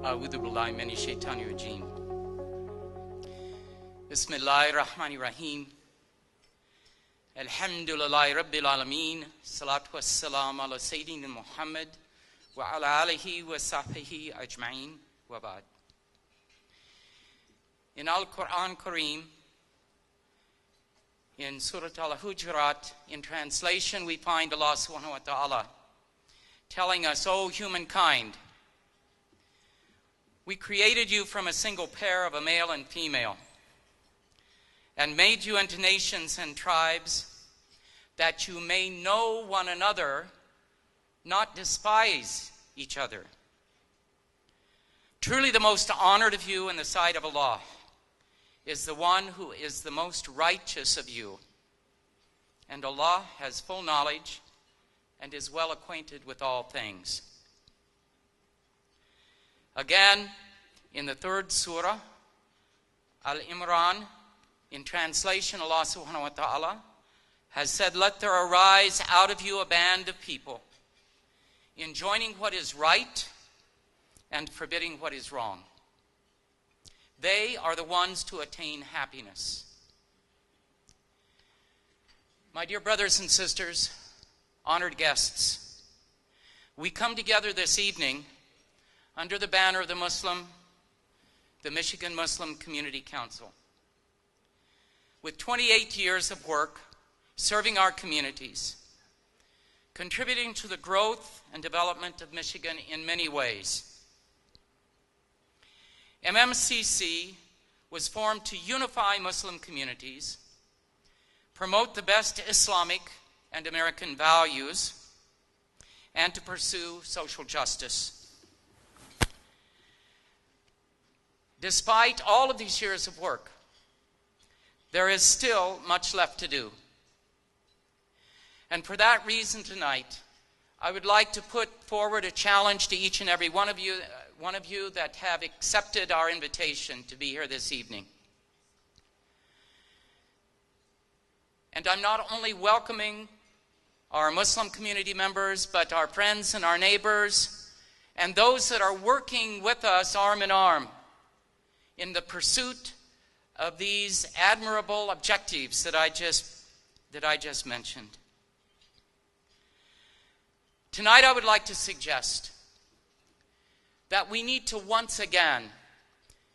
A'udhu billahi minash shaitani rajim. Bismillahir Rahmanir Rahim. Alhamdulillahi Rabbil Alameen. Salatu wassalam ala Sayyidina Muhammad wa ala alihi wa sahbihi ajma'in wa ba'd. In Al-Quran Kareem, in Surah Al-Hujurat, in translation, we find Allah subhanahu wa ta'ala telling us, O humankind, we created you from a single pair of a male and female, and made you into nations and tribes, that you may know one another, not despise each other. Truly the most honored of you in the sight of Allah is the one who is the most righteous of you. And Allah has full knowledge and is well acquainted with all things. Again, in the third surah, Al-Imran, in translation, Allah subhanahu wa ta'ala has said, let there arise out of you a band of people, enjoining what is right and forbidding what is wrong. They are the ones to attain happiness. My dear brothers and sisters, honored guests, we come together this evening under the banner of the Michigan Muslim Community Council. With 28 years of work serving our communities, contributing to the growth and development of Michigan in many ways. MMCC was formed to unify Muslim communities, promote the best Islamic and American values, and to pursue social justice. Despite all of these years of work, there is still much left to do. And for that reason tonight, I would like to put forward a challenge to each and every one of you that have accepted our invitation to be here this evening. And I'm not only welcoming our Muslim community members, but our friends and our neighbors, and those that are working with us arm in arm in the pursuit of these admirable objectives that I just mentioned. Tonight I would like to suggest that we need to once again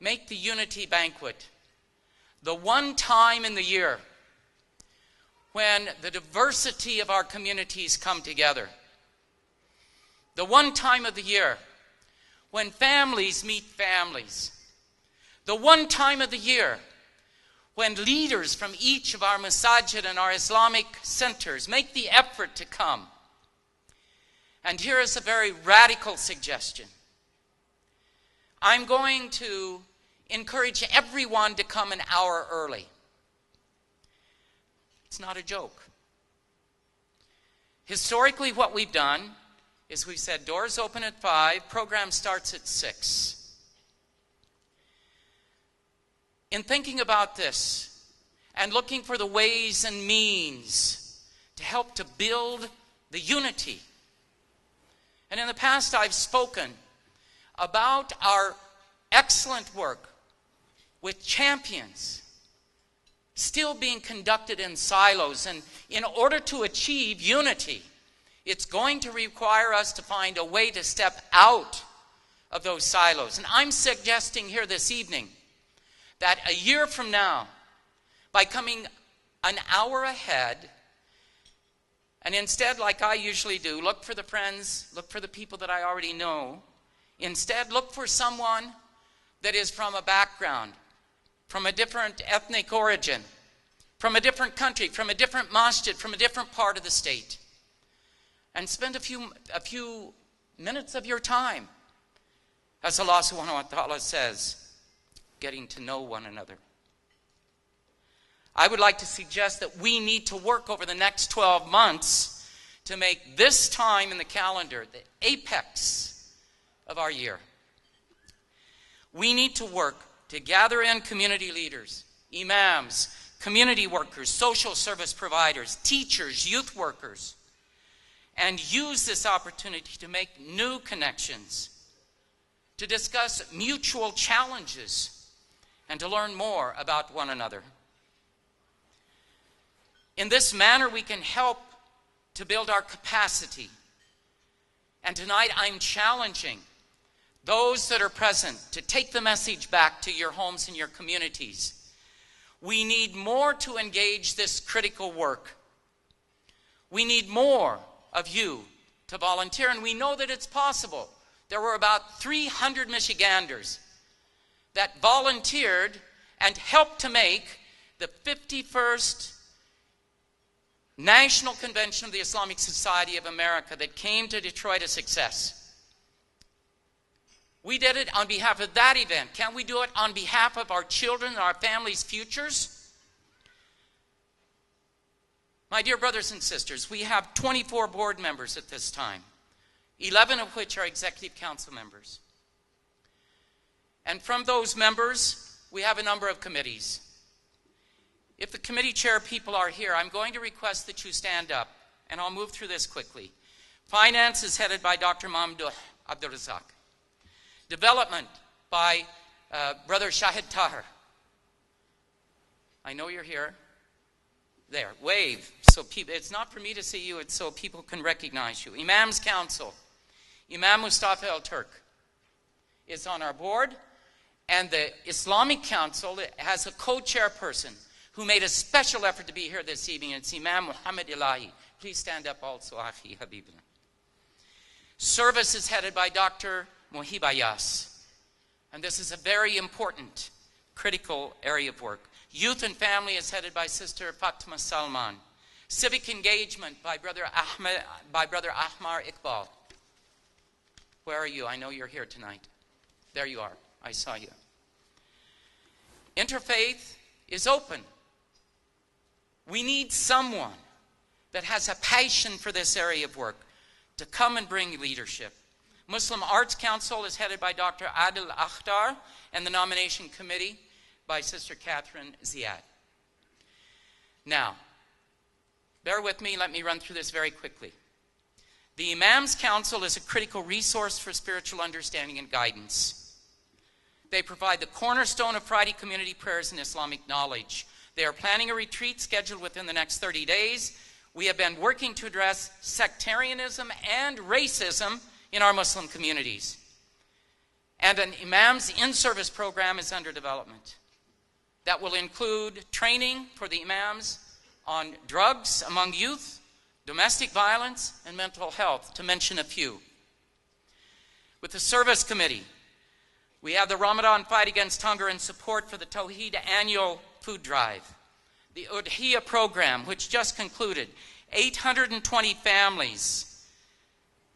make the Unity Banquet the one time in the year when the diversity of our communities come together. The one time of the year when families meet families. The one time of the year when leaders from each of our masajid and our Islamic centers make the effort to come. And here is a very radical suggestion. I'm going to encourage everyone to come an hour early. It's not a joke. Historically, what we've done is we've said doors open at 5, program starts at 6. In thinking about this and looking for the ways and means to help to build the unity, and in the past I've spoken about our excellent work with champions still being conducted in silos. And in order to achieve unity, it's going to require us to find a way to step out of those silos. And I'm suggesting here this evening that a year from now, by coming an hour ahead, and instead, like I usually do, look for the friends, look for the people that I already know. Instead, look for someone that is from a background, from a different ethnic origin, from a different country, from a different masjid, from a different part of the state. And spend a few minutes of your time, as Allah subhanahu wa ta'ala says, getting to know one another. I would like to suggest that we need to work over the next 12 months to make this time in the calendar the apex of our year. We need to work to gather in community leaders, imams, community workers, social service providers, teachers, youth workers, and use this opportunity to make new connections, to discuss mutual challenges, and to learn more about one another. In this manner, we can help to build our capacity. And tonight, I'm challenging those that are present to take the message back to your homes and your communities. We need more to engage this critical work. We need more of you to volunteer, and we know that it's possible. There were about 300 Michiganders that volunteered and helped to make the 51st National Convention of the Islamic Society of America that came to Detroit a success. We did it on behalf of that event. Can't we do it on behalf of our children and our families' futures? My dear brothers and sisters, we have 24 board members at this time, 11 of which are executive council members. And from those members, we have a number of committees. If the committee chair people are here, I'm going to request that you stand up, and I'll move through this quickly. Finance is headed by Dr. Mamdouh Abdulrazak. Development by Brother Shahid Tahir. I know you're here. There, wave. So people, it's not for me to see you, it's so people can recognize you. Imam's Council. Imam Mustafa El-Turk is on our board, and the Islamic Council has a co-chairperson who made a special effort to be here this evening. It's Imam Muhammad Ilahi. Please stand up also, Afi Habibna. Service is headed by Dr. Mohibayas. And this is a very important, critical area of work. Youth and Family is headed by Sister Fatima Salman. Civic Engagement by Brother Ahmar Iqbal. Where are you? I know you're here tonight. There you are. I saw you. Interfaith is open. We need someone that has a passion for this area of work to come and bring leadership. Muslim Arts Council is headed by Dr. Adil Akhtar, and the nomination committee by Sister Catherine Ziad. Now, bear with me, let me run through this very quickly. The Imams Council is a critical resource for spiritual understanding and guidance. They provide the cornerstone of Friday community prayers and Islamic knowledge. They are planning a retreat scheduled within the next 30 days. We have been working to address sectarianism and racism in our Muslim communities. And an Imams in-service program is under development that will include training for the Imams on drugs among youth, domestic violence, and mental health, to mention a few. With the service committee, we have the Ramadan Fight Against Hunger and support for the Tawheed annual food drive. The Udhiyah program, which just concluded, 820 families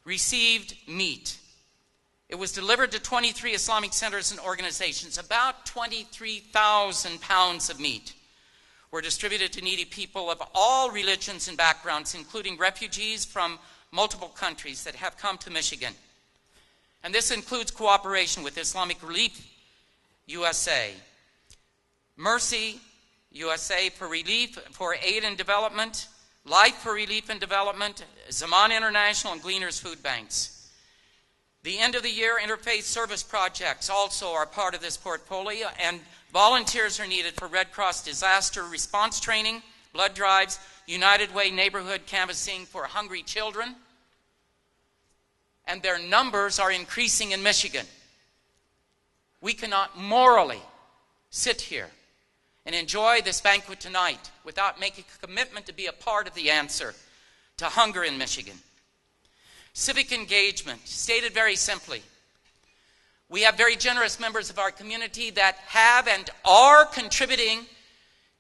received meat. It was delivered to 23 Islamic centers and organizations. About 23,000 pounds of meat were distributed to needy people of all religions and backgrounds, including refugees from multiple countries that have come to Michigan. And this includes cooperation with Islamic Relief USA, Mercy USA for relief, for aid and development, Life for Relief and Development, Zaman International, and Gleaners Food Banks. The end of the year interfaith service projects also are part of this portfolio, and volunteers are needed for Red Cross disaster response training, blood drives, United Way neighborhood canvassing for hungry children. And their numbers are increasing in Michigan. We cannot morally sit here and enjoy this banquet tonight without making a commitment to be a part of the answer to hunger in Michigan. Civic engagement, stated very simply, we have very generous members of our community that have and are contributing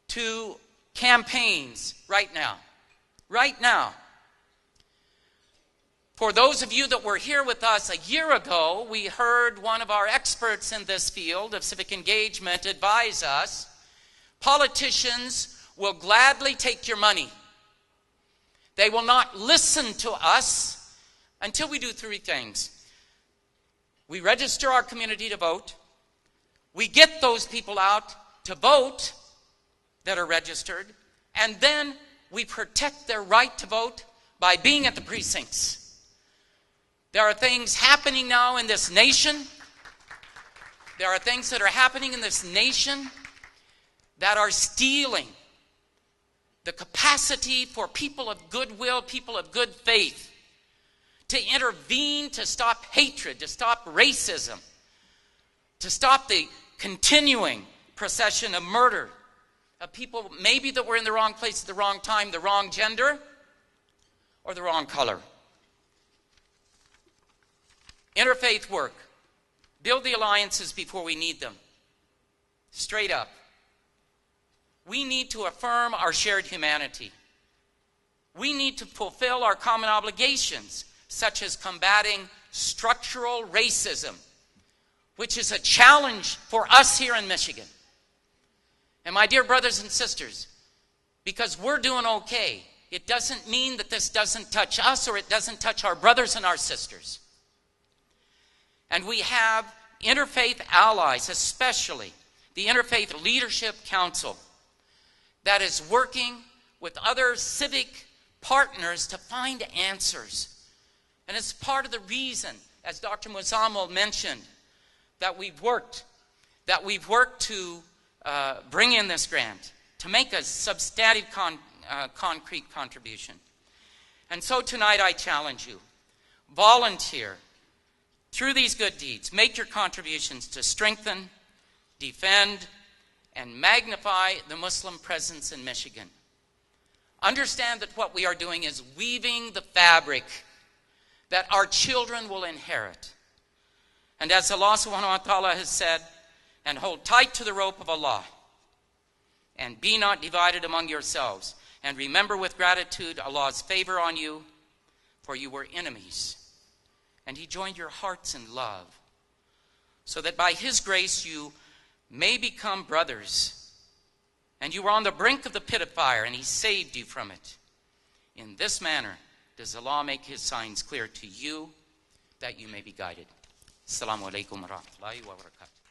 to campaigns right now. Right now. For those of you that were here with us a year ago, we heard one of our experts in this field of civic engagement advise us, politicians will gladly take your money. They will not listen to us until we do three things. We register our community to vote. We get those people out to vote that are registered. And then we protect their right to vote by being at the precincts. There are things happening now in this nation. There are things that are happening in this nation that are stealing the capacity for people of goodwill, people of good faith, to intervene, to stop hatred, to stop racism, to stop the continuing procession of murder of people maybe that were in the wrong place at the wrong time, the wrong gender, or the wrong color. Interfaith work. Build the alliances before we need them. Straight up. We need to affirm our shared humanity. We need to fulfill our common obligations, such as combating structural racism, which is a challenge for us here in Michigan. And my dear brothers and sisters, because we're doing okay, it doesn't mean that this doesn't touch us or it doesn't touch our brothers and our sisters. And we have interfaith allies, especially the Interfaith Leadership Council, that is working with other civic partners to find answers. And it's part of the reason, as Dr. Muzammil mentioned, that we've worked to bring in this grant, to make a substantive concrete contribution. And so tonight I challenge you, volunteer through these good deeds. Make your contributions to strengthen, defend, and magnify the Muslim presence in Michigan. Understand that what we are doing is weaving the fabric that our children will inherit. And as Allah subhanahu wa ta'ala has said, and hold tight to the rope of Allah, and be not divided among yourselves, and remember with gratitude Allah's favor on you, for you were enemies, and He joined your hearts in love, so that by His grace you may become brothers. And you were on the brink of the pit of fire, and He saved you from it. In this manner does Allah make His signs clear to you, that you may be guided. Assalamu alaikum wa rahmatullahi wa barakatuh.